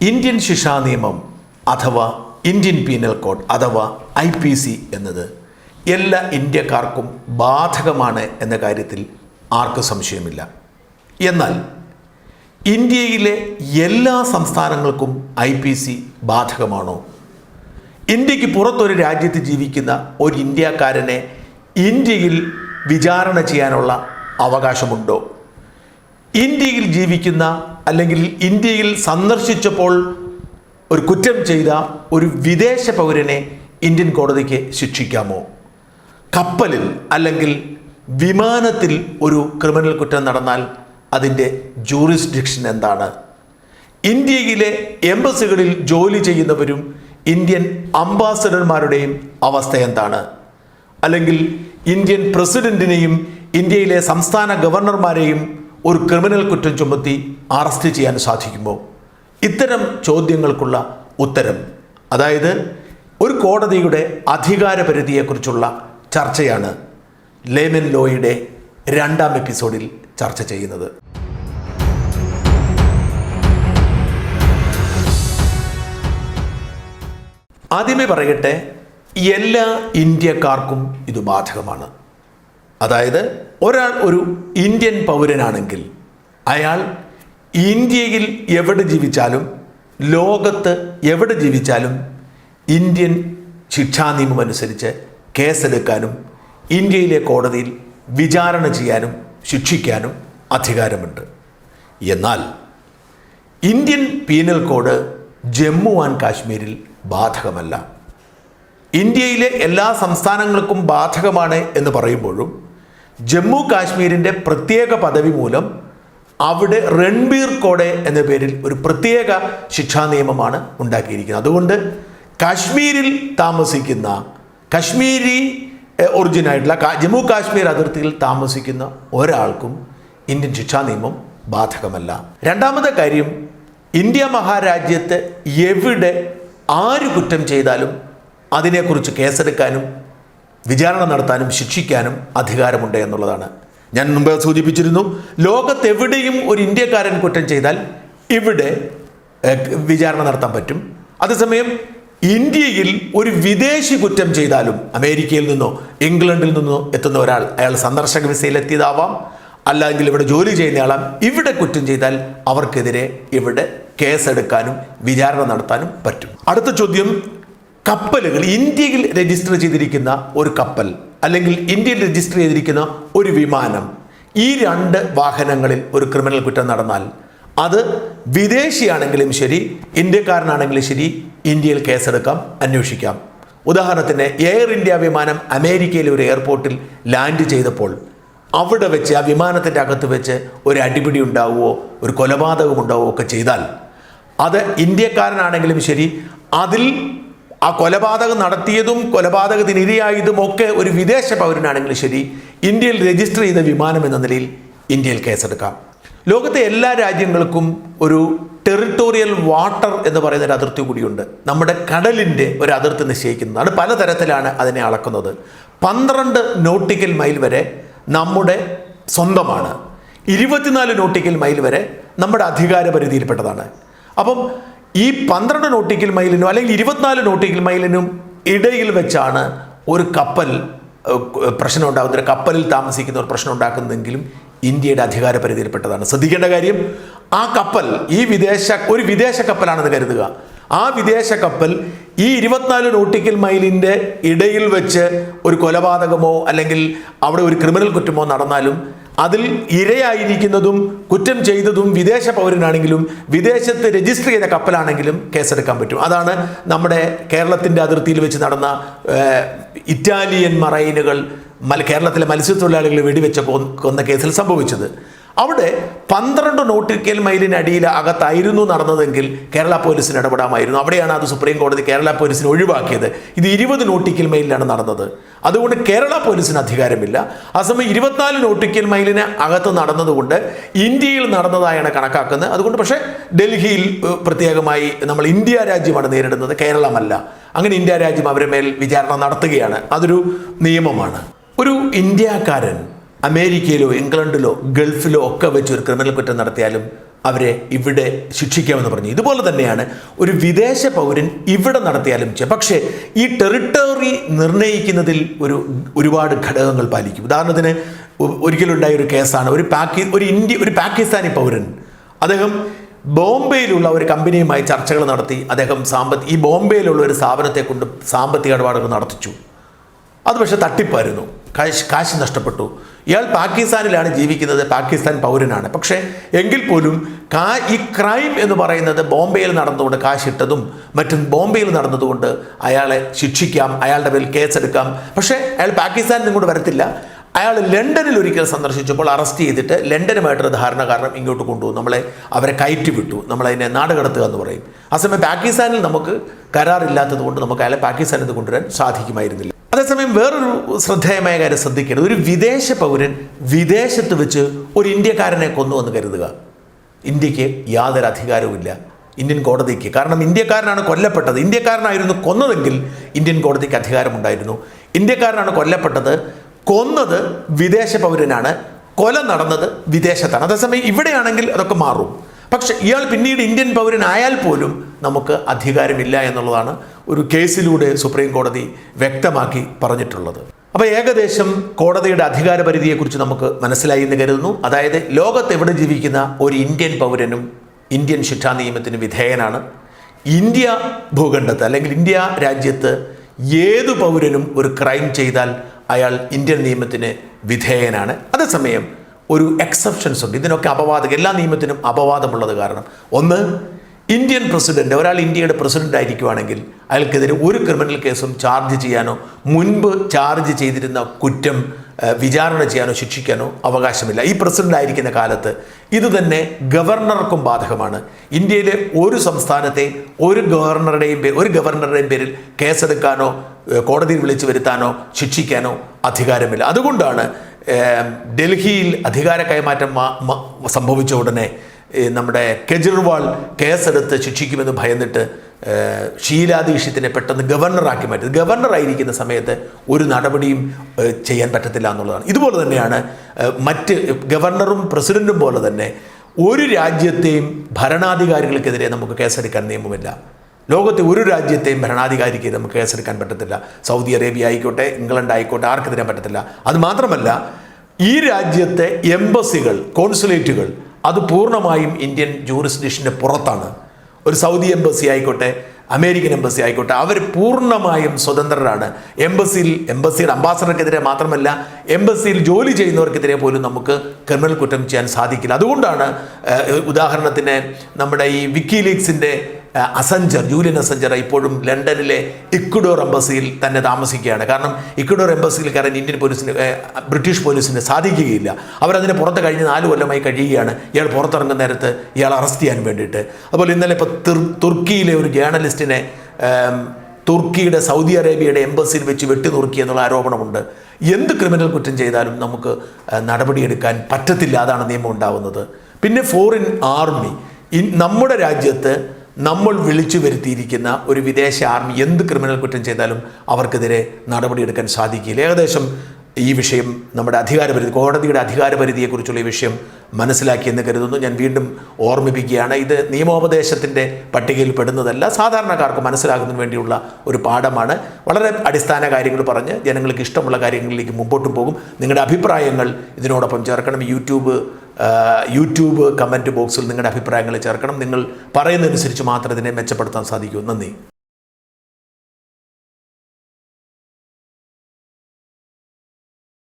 Indian ശിക്ഷാ നിയമം അഥവാ ഇന്ത്യൻ പീനൽ കോഡ് അഥവാ IPC എന്നത് എല്ലാ ഇന്ത്യക്കാർക്കും ബാധകമാണ് എന്ന കാര്യത്തിൽ ആർക്കും സംശയമില്ല. എന്നാൽ ഇന്ത്യയിലെ എല്ലാ സംസ്ഥാനങ്ങൾക്കും IPC ബാധകമാണോ? ഇന്ത്യക്ക് പുറത്തൊരു രാജ്യത്ത് ജീവിക്കുന്ന ഒരു ഇന്ത്യക്കാരനെ ഇന്ത്യയിൽ വിചാരണ ചെയ്യാനുള്ള അവകാശമുണ്ടോ? ഇന്ത്യയിൽ ജീവിക്കുന്ന അല്ലെങ്കിൽ ഇന്ത്യയിൽ സന്ദർശിച്ചപ്പോൾ ഒരു കുറ്റം ചെയ്ത ഒരു വിദേശ പൗരനെ ഇന്ത്യൻ കോടതിക്ക് ശിക്ഷിക്കാമോ? കപ്പലിൽ അല്ലെങ്കിൽ വിമാനത്തിൽ ഒരു ക്രിമിനൽ കുറ്റം നടന്നാൽ അതിൻ്റെ ജൂറിസ്ഡിക്ഷൻ എന്താണ്? ഇന്ത്യയിലെ എംബസികളിൽ ജോലി ചെയ്യുന്നവരും ഇന്ത്യൻ അംബാസഡർമാരുടെയും അവസ്ഥ എന്താണ്? അല്ലെങ്കിൽ ഇന്ത്യൻ പ്രസിഡന്റിനെയും ഇന്ത്യയിലെ സംസ്ഥാന ഗവർണർമാരെയും ഒരു ക്രിമിനൽ കുറ്റം ചുമത്തി അറസ്റ്റ് ചെയ്യാൻ സാധിക്കുമോ? ഇത്തരം ചോദ്യങ്ങൾക്കുള്ള ഉത്തരം, അതായത് ഒരു കോടതിയുടെ അധികാരപരിധിയെക്കുറിച്ചുള്ള ചർച്ചയാണ് ലേമൻ ലോയുടെ 2ാം എപ്പിസോഡിൽ ചർച്ച ചെയ്യുന്നത്. ആദ്യമേ പറയട്ടെ, എല്ലാ ഇന്ത്യക്കാർക്കും ഇത് ബാധകമാണ്. അതായത് ഒരാൾ ഒരു ഇന്ത്യൻ പൗരനാണെങ്കിൽ അയാൾ ഇന്ത്യയിൽ എവിടെ ജീവിച്ചാലും ലോകത്ത് എവിടെ ജീവിച്ചാലും ഇന്ത്യൻ ശിക്ഷാ നിയമം അനുസരിച്ച് കേസെടുക്കാനും ഇന്ത്യയിലെ കോടതിയിൽ വിചാരണ ചെയ്യാനും ശിക്ഷിക്കാനും അധികാരമുണ്ട്. എന്നാൽ Indian penal code Jammu and കാശ്മീരിൽ ബാധകമല്ല. ഇന്ത്യയിലെ എല്ലാ സംസ്ഥാനങ്ങൾക്കും ബാധകമാണ് എന്ന് പറയുമ്പോഴും ജമ്മു കാശ്മീരിൻ്റെ പ്രത്യേക പദവി മൂലം അവിടെ റൺബീർ കോഡ് എന്ന പേരിൽ ഒരു പ്രത്യേക ശിക്ഷാ നിയമമാണ് ഉണ്ടാക്കിയിരിക്കുന്നത്. അതുകൊണ്ട് കാശ്മീരിൽ താമസിക്കുന്ന കശ്മീരി ഒറിജിനായിട്ടുള്ള ജമ്മു കാശ്മീർ അതിർത്തിയിൽ താമസിക്കുന്ന ഒരാൾക്കും ഇന്ത്യൻ ശിക്ഷാ നിയമം ബാധകമല്ല. രണ്ടാമത്തെ കാര്യം, ഇന്ത്യ മഹാരാജ്യത്ത് എവിടെ ആര് കുറ്റം ചെയ്താലും അതിനെക്കുറിച്ച് കേസെടുക്കാനും വിചാരണ നടത്താനും ശിക്ഷിക്കാനും അധികാരമുണ്ട് എന്നുള്ളതാണ്. ഞാൻ മുമ്പ് സൂചിപ്പിച്ചിരുന്നു, ലോകത്തെവിടെയും ഒരു ഇന്ത്യക്കാരൻ കുറ്റം ചെയ്താൽ ഇവിടെ വിചാരണ നടത്താൻ പറ്റും. അതേസമയം ഇന്ത്യയിൽ ഒരു വിദേശി കുറ്റം ചെയ്താലും അമേരിക്കയിൽ നിന്നോ ഇംഗ്ലണ്ടിൽ നിന്നോ എത്തുന്ന ഒരാൾ, അയാൾ സന്ദർശക വിസയിൽ എത്തിയതാവാം, അല്ലെങ്കിൽ ഇവിടെ ജോലി ചെയ്യുന്നയാളാം, ഇവിടെ കുറ്റം ചെയ്താൽ അവർക്കെതിരെ ഇവിടെ കേസെടുക്കാനും വിചാരണ നടത്താനും പറ്റും. അടുത്ത ചോദ്യം, കപ്പലുകൾ, ഇന്ത്യയിൽ രജിസ്റ്റർ ചെയ്തിരിക്കുന്ന ഒരു കപ്പൽ അല്ലെങ്കിൽ ഇന്ത്യയിൽ രജിസ്റ്റർ ചെയ്തിരിക്കുന്ന ഒരു വിമാനം, ഈ 2 വാഹനങ്ങളിൽ ഒരു ക്രിമിനൽ കുറ്റം നടന്നാൽ അത് വിദേശിയാണെങ്കിലും ശരി ഇന്ത്യക്കാരനാണെങ്കിലും ശരി ഇന്ത്യയിൽ കേസെടുക്കാം, അന്വേഷിക്കാം. ഉദാഹരണത്തിന് എയർ ഇന്ത്യ വിമാനം അമേരിക്കയിലെ ഒരു എയർപോർട്ടിൽ ലാൻഡ് ചെയ്തപ്പോൾ അവിടെ വെച്ച് ആ വിമാനത്തിൻ്റെ അകത്ത് വെച്ച് ഒരു അടിപിടി ഉണ്ടാവുകയോ ഒരു കൊലപാതകം ഉണ്ടാവുകയോ ഒക്കെ ചെയ്താൽ അത് ഇന്ത്യക്കാരനാണെങ്കിലും ശരി അതിൽ ആ കൊലപാതകം നടത്തിയതും കൊലപാതകത്തിന് ഇരയായതും ഒക്കെ ഒരു വിദേശ പൗരനാണെങ്കിലും ശരി ഇന്ത്യയിൽ രജിസ്റ്റർ ചെയ്ത വിമാനം എന്ന നിലയിൽ ഇന്ത്യയിൽ കേസെടുക്കാം. ലോകത്തെ എല്ലാ രാജ്യങ്ങൾക്കും ഒരു ടെറിട്ടോറിയൽ വാട്ടർ എന്ന് പറയുന്ന ഒരു അതിർത്തി കൂടിയുണ്ട്. നമ്മുടെ കടലിൻ്റെ ഒരു അതിർത്തി നിശ്ചയിക്കുന്നതാണ്. പലതരത്തിലാണ് അതിനെ അളക്കുന്നത്. 12 നോട്ടിക്കൽ മൈൽ വരെ നമ്മുടെ സ്വന്തമാണ്. 24 നോട്ടിക്കൽ മൈൽ വരെ നമ്മുടെ അധികാര പരിധിയിൽപ്പെട്ടതാണ്. അപ്പം ഈ 12 നോട്ടിക്കൽ മൈലിനും അല്ലെങ്കിൽ 24 നോട്ടിക്കൽ മൈലിനും ഇടയിൽ വെച്ചാണ് ഒരു കപ്പൽ പ്രശ്നം ഉണ്ടാകുന്നത്, കപ്പലിൽ താമസിക്കുന്ന ഒരു പ്രശ്നം ഉണ്ടാക്കുന്നതെങ്കിലും ഇന്ത്യയുടെ അധികാര പരിധിയിൽപ്പെട്ടതാണ്. ശ്രദ്ധിക്കേണ്ട കാര്യം, ആ കപ്പൽ ഒരു വിദേശ കപ്പലാണെന്ന് കരുതുക. ആ വിദേശ കപ്പൽ ഈ 24 നോട്ടിക്കൽ മൈലിൻ്റെ ഇടയിൽ വെച്ച് ഒരു കൊലപാതകമോ അല്ലെങ്കിൽ അവിടെ ഒരു ക്രിമിനൽ കുറ്റമോ നടന്നാലും അതിൽ ഇരയായിരിക്കുന്നതും കുറ്റം ചെയ്തതും വിദേശ പൗരനാണെങ്കിലും വിദേശത്ത് രജിസ്റ്റർ ചെയ്ത കപ്പലാണെങ്കിലും കേസെടുക്കാൻ പറ്റും. അതാണ് നമ്മുടെ കേരളത്തിൻ്റെ അതിർത്തിയിൽ വെച്ച് നടന്ന ഇറ്റാലിയൻ മറൈനുകൾ കേരളത്തിലെ മത്സ്യത്തൊഴിലാളികളെ വെടിവെച്ച് കൊന്ന കേസിൽ സംഭവിച്ചത്. അവിടെ 12 നോട്ടിക്കൽ മൈലിനടിയിൽ അകത്തായിരുന്നു നടന്നതെങ്കിൽ കേരള പോലീസിന് ഇടപെടാമായിരുന്നു. അവിടെയാണ് അത് സുപ്രീം കോടതി കേരള പോലീസിനെ ഒഴിവാക്കിയത്. ഇത് 20 നോട്ടിക്കൽ മൈലിലാണ് നടന്നത്. അതുകൊണ്ട് കേരള പോലീസിന് അധികാരമില്ല. അസമയം 24 നോട്ടിക്കൽ മൈലിന് അകത്ത് നടന്നതുകൊണ്ട് ഇന്ത്യയിൽ നടന്നതായാണ് കണക്കാക്കുന്നത്. അതുകൊണ്ട് പക്ഷേ ഡൽഹിയിൽ പ്രത്യേകമായി നമ്മൾ ഇന്ത്യ രാജ്യമാണ് നേരിടുന്നത്, കേരളമല്ല. അങ്ങനെ ഇന്ത്യ രാജ്യം അവരുടെ മേൽ വിചാരണ നടത്തുകയാണ്. അതൊരു നിയമമാണ്. ഒരു ഇന്ത്യക്കാരൻ അമേരിക്കയിലോ ഇംഗ്ലണ്ടിലോ ഗൾഫിലോ ഒക്കെ വെച്ച് ഒരു ക്രിമിനൽ കുറ്റം നടത്തിയാലും അവരെ ഇവിടെ ശിക്ഷിക്കാമെന്ന് പറഞ്ഞു. ഇതുപോലെ തന്നെയാണ് ഒരു വിദേശ പൗരൻ ഇവിടെ നടത്തിയാലും പക്ഷേ ഈ ടെറിട്ടറി നിർണ്ണയിക്കുന്നതിൽ ഒരുപാട് ഘടകങ്ങൾ പാലിക്കും. ഉദാഹരണത്തിന് ഒരിക്കലുണ്ടായ ഒരു കേസാണ്, ഒരു പാകിസ്ഥാനി പൗരൻ അദ്ദേഹം ബോംബെയിലുള്ള ഒരു കമ്പനിയുമായി ചർച്ചകൾ നടത്തി. അദ്ദേഹം ഈ ബോംബെയിലുള്ള ഒരു സ്ഥാപനത്തെ കൊണ്ട് സാമ്പത്തിക ഇടപാടുകൾ നടത്തിച്ചു. അത് പക്ഷേ തട്ടിപ്പായിരുന്നു, കാശ് നഷ്ടപ്പെട്ടു. ഇയാൾ പാകിസ്ഥാനിലാണ് ജീവിക്കുന്നത്, പാകിസ്ഥാൻ പൗരനാണ്. പക്ഷേ എങ്കിൽ പോലും ഈ ക്രൈം എന്ന് പറയുന്നത് ബോംബെയിൽ നടന്നുകൊണ്ട് കാശിട്ടതും മറ്റും ബോംബെയിൽ നടന്നതുകൊണ്ട് അയാളെ ശിക്ഷിക്കാം, അയാളുടെ പേരിൽ കേസെടുക്കാം. പക്ഷേ അയാൾ പാകിസ്ഥാനിൽ നിന്നും വരത്തില്ല. അയാൾ ലണ്ടനിൽ ഒരിക്കൽ സന്ദർശിച്ചപ്പോൾ അറസ്റ്റ് ചെയ്തിട്ട് ലണ്ടനുമായിട്ടൊരു ധാരണ കാരണം ഇങ്ങോട്ട് കൊണ്ടുപോകും, അവരെ കയറ്റി വിട്ടു, നമ്മളതിനെ നാട് കടത്തുക എന്ന് പറയും. ആ സമയം പാകിസ്ഥാനിൽ നമുക്ക് കരാറില്ലാത്തത് കൊണ്ട് നമുക്ക് അയാളെ പാകിസ്ഥാനിൽ നിന്ന് കൊണ്ടുവരാൻ സാധിക്കുമായിരുന്നില്ല. അതേസമയം വേറൊരു ശ്രദ്ധേയമായ കാര്യം ശ്രദ്ധിക്കേണ്ടത്, ഒരു വിദേശ പൗരൻ വിദേശത്ത് വെച്ച് ഒരു ഇന്ത്യക്കാരനെ കൊന്നു എന്ന് കരുതുക. ഇന്ത്യക്ക് യാതൊരു അധികാരവുമില്ല, ഇന്ത്യൻ കോടതിക്ക്. കാരണം ഇന്ത്യക്കാരനാണ് കൊല്ലപ്പെട്ടത്. ഇന്ത്യക്കാരനായിരുന്നു കൊന്നതെങ്കിൽ ഇന്ത്യൻ കോടതിക്ക് അധികാരമുണ്ടായിരുന്നു. ഇന്ത്യക്കാരനാണ് കൊന്നത് വിദേശ പൗരനാണ്, കൊല നടന്നത് വിദേശത്താണ്. അതേസമയം ഇവിടെയാണെങ്കിൽ അതൊക്കെ മാറും. പക്ഷെ ഇയാൾ പിന്നീട് ഇന്ത്യൻ പൗരനായാൽ പോലും നമുക്ക് അധികാരമില്ല എന്നുള്ളതാണ് ഒരു കേസിലൂടെ സുപ്രീം കോടതി വ്യക്തമാക്കി പറഞ്ഞിട്ടുള്ളത്. അപ്പോൾ ഏകദേശം കോടതിയുടെ അധികാര പരിധിയെക്കുറിച്ച് നമുക്ക് മനസ്സിലായി എന്ന് കരുതുന്നു. അതായത് ലോകത്ത് എവിടെ ജീവിക്കുന്ന ഒരു ഇന്ത്യൻ പൗരനും ഇന്ത്യൻ ശിക്ഷാ നിയമത്തിന് വിധേയനാണ്. ഇന്ത്യ ഭൂഖണ്ഡത്ത് അല്ലെങ്കിൽ ഇന്ത്യ രാജ്യത്ത് ഏതു പൗരനും ഒരു ക്രൈം ചെയ്താൽ അയാൾ ഇന്ത്യൻ നിയമത്തിന് വിധേയനാണ്. അതേസമയം ഒരു എക്സെപ്ഷൻസ് ഉണ്ട്. ഇതിനൊക്കെ എല്ലാ നിയമത്തിനും അപവാദമുള്ളത് കാരണം, ഒന്ന്, ഇന്ത്യൻ പ്രസിഡന്റ്, ഒരാൾ ഇന്ത്യയുടെ പ്രസിഡന്റ് ആയിരിക്കുവാണെങ്കിൽ അയാൾക്കെതിരെ ഒരു ക്രിമിനൽ കേസും ചാർജ് ചെയ്യാനോ മുൻപ് ചാർജ് ചെയ്തിരുന്ന കുറ്റം വിചാരണ ചെയ്യാനോ ശിക്ഷിക്കാനോ അവകാശമില്ല. ഈ പ്രസിഡന്റ് ആയിരിക്കുന്ന കാലത്ത് ഇത് തന്നെ ഗവർണർക്കും ബാധകമാണ്. ഇന്ത്യയിലെ ഒരു സംസ്ഥാനത്തെ ഒരു ഗവർണറുടെയും പേരിൽ കേസെടുക്കാനോ കോടതിയിൽ വിളിച്ചു വരുത്താനോ ശിക്ഷിക്കാനോ അധികാരമില്ല. അതുകൊണ്ടാണ് ഡൽഹിയിൽ അധികാര കൈമാറ്റം സംഭവിച്ച ഉടനെ നമ്മുടെ കെജ്രിവാൾ കേസെടുത്ത് ശിക്ഷിക്കുമെന്ന് ഭയന്നിട്ട് ഷീലാ ദീക്ഷിത്തിനെ പെട്ടെന്ന് ഗവർണറാക്കി മാറ്റി. ഗവർണറായിരിക്കുന്ന സമയത്ത് ഒരു നടപടിയും ചെയ്യാൻ പറ്റത്തില്ല എന്നുള്ളതാണ്. ഇതുപോലെ തന്നെയാണ് മറ്റ് ഗവർണറും പ്രസിഡന്റും പോലെ തന്നെ ഒരു രാജ്യത്തെയും ഭരണാധികാരികൾക്കെതിരെ നമുക്ക് കേസെടുക്കാൻ നിയമമില്ല. ലോകത്തെ ഒരു രാജ്യത്തെയും ഭരണാധികാരിക്ക് നമുക്ക് കേസെടുക്കാൻ പറ്റത്തില്ല. സൗദി അറേബ്യ ആയിക്കോട്ടെ, ഇംഗ്ലണ്ട് ആയിക്കോട്ടെ, ആർക്കെതിരെ പറ്റത്തില്ല. അത് മാത്രമല്ല, ഈ രാജ്യത്തെ എംബസികൾ, കോൺസുലേറ്റുകൾ അത് പൂർണ്ണമായും ഇന്ത്യൻ ജൂറിസ്ഡിക്ഷൻ്റെ പുറത്താണ്. ഒരു സൗദി എംബസി ആയിക്കോട്ടെ, അമേരിക്കൻ എംബസി ആയിക്കോട്ടെ, അവർ പൂർണ്ണമായും സ്വതന്ത്രരാണ്. എംബസിയുടെ അംബാസഡർക്കെതിരെ മാത്രമല്ല, എംബസിയിൽ ജോലി ചെയ്യുന്നവർക്കെതിരെ പോലും നമുക്ക് ക്രിമിനൽ കുറ്റം ചെയ്യാൻ സാധിക്കില്ല. അതുകൊണ്ടാണ് ഉദാഹരണത്തിന് നമ്മുടെ ഈ വിക്കിലീക്സിൻ്റെ ജൂലിയൻ അസഞ്ചർ ഇപ്പോഴും ലണ്ടനിലെ ഇക്വഡോർ എംബസിയിൽ തന്നെ താമസിക്കുകയാണ്. കാരണം ഇക്വഡോർ എംബസിയിൽ കയറാൻ ബ്രിട്ടീഷ് പോലീസിന് സാധിക്കുകയില്ല. അവരതിനെ പുറത്ത് കഴിഞ്ഞ് 4 കൊല്ലമായി കഴിയുകയാണ്. ഇയാൾ പുറത്തിറങ്ങുന്ന നേരത്ത് ഇയാൾ അറസ്റ്റ് ചെയ്യാൻ വേണ്ടിയിട്ട്. അതുപോലെ ഇന്നലെ ഇപ്പോൾ തുർക്കിയിലെ ഒരു ജേർണലിസ്റ്റിനെ തുർക്കിയുടെ സൗദി അറേബ്യയുടെ എംബസിയിൽ വെച്ച് വെട്ടിനുറുക്കി എന്നുള്ള ആരോപണമുണ്ട്. എന്ത് ക്രിമിനൽ കുറ്റം ചെയ്താലും നമുക്ക് നടപടിയെടുക്കാൻ പറ്റത്തില്ല. അതാണ് നിയമം ഉണ്ടാവുന്നത്. പിന്നെ ഫോറിൻ ആർമി, നമ്മുടെ രാജ്യത്ത് നമ്മൾ വിളിച്ചു വരുത്തിയിരിക്കുന്ന ഒരു വിദേശ ആർമി എന്ത് ക്രിമിനൽ കുറ്റം ചെയ്താലും അവർക്കെതിരെ നടപടിയെടുക്കാൻ സാധിക്കില്ല. ഏകദേശം ഈ വിഷയം നമ്മുടെ കോടതിയുടെ അധികാരപരിധിയെക്കുറിച്ചുള്ള ഈ വിഷയം മനസ്സിലാക്കിയെന്ന് കരുതുന്നു. ഞാൻ വീണ്ടും ഓർമ്മിപ്പിക്കുകയാണ്, ഇത് നിയമോപദേശത്തിൻ്റെ പട്ടികയിൽ പെടുന്നതല്ല, സാധാരണക്കാർക്ക് മനസ്സിലാക്കുന്നതിന് വേണ്ടിയുള്ള ഒരു പാഠമാണ്. വളരെ അടിസ്ഥാന കാര്യങ്ങൾ പറഞ്ഞ് ജനങ്ങൾക്ക് ഇഷ്ടമുള്ള കാര്യങ്ങളിലേക്ക് മുമ്പോട്ടും പോകും. നിങ്ങളുടെ അഭിപ്രായങ്ങൾ ഇതിനോടൊപ്പം ചേർക്കണം. യൂട്യൂബ് കമൻറ്റ് ബോക്സിൽ നിങ്ങളുടെ അഭിപ്രായങ്ങൾ ചേർക്കണം. നിങ്ങൾ പറയുന്നതനുസരിച്ച് മാത്രമേ ഇതിനെ മെച്ചപ്പെടുത്താൻ സാധിക്കൂ. നന്ദി.